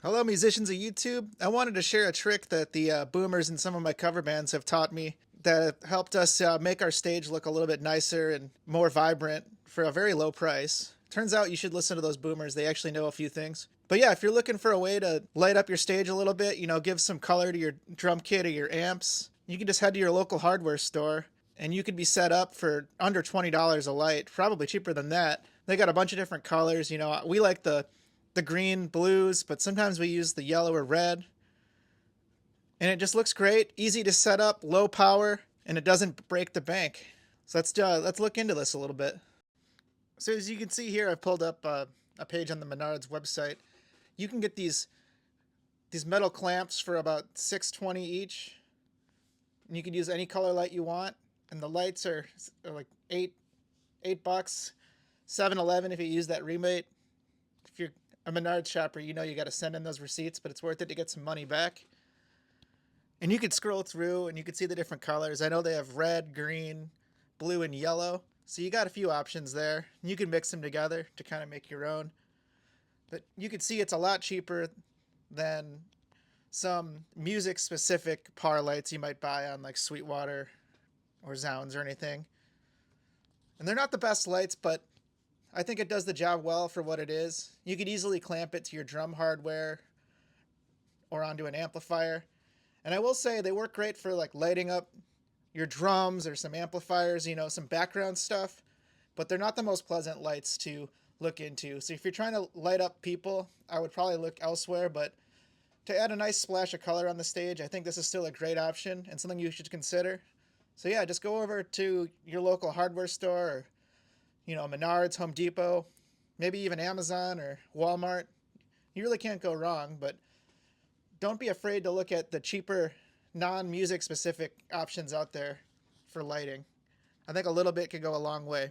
Hello, musicians of YouTube. I wanted to share a trick that the boomers in some of my cover bands have taught me that helped us make our stage look a little bit nicer and more vibrant for a very low price. Turns out you should listen to those boomers. They actually know a few things. But yeah, if you're looking for a way to light up your stage a little bit, give some color to your drum kit or your amps, you can just head to your local hardware store and you could be set up for under $20 a light, probably cheaper than that. They got a bunch of different colors. We like the green, blues, but sometimes we use the yellow or red. And it just looks great, easy to set up, low power, and it doesn't break the bank. So let's look into this a little bit. So as you can see here, I've pulled up a page on the Menards website. You can get these metal clamps for about $6.20 each. And you can use any color light you want. And the lights are like $8, $7.11 if you use that rebate. If you're a Menards shopper, you got to send in those receipts, but it's worth it to get some money back. And you could scroll through and you could see the different colors. I know they have red, green, blue, and yellow. So you got a few options there. You can mix them together to kind of make your own. But you can see it's a lot cheaper than some music-specific par lights you might buy on like Sweetwater or Zounds or anything. And they're not the best lights, but I think it does the job well for what it is. You could easily clamp it to your drum hardware or onto an amplifier. And I will say they work great for like lighting up your drums or some amplifiers, some background stuff, but they're not the most pleasant lights to look into. So if you're trying to light up people, I would probably look elsewhere, but to add a nice splash of color on the stage, I think this is still a great option and something you should consider. So yeah, just go over to your local hardware store or Menards, Home Depot, maybe even Amazon or Walmart. You really can't go wrong, but don't be afraid to look at the cheaper, non-music specific options out there for lighting. I think a little bit could go a long way.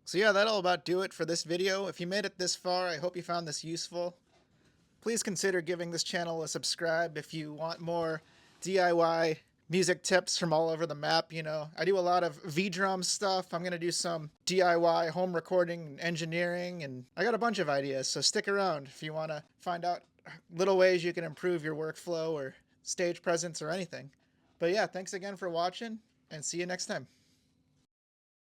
So yeah, that'll about do it for this video. If you made it this far, I hope you found this useful. Please consider giving this channel a subscribe if you want more DIY music tips from all over the map. I do a lot of V-drum stuff. I'm going to do some DIY home recording and engineering, and I got a bunch of ideas, so stick around if you want to find out little ways you can improve your workflow or stage presence or anything. But yeah, thanks again for watching, and see you next time.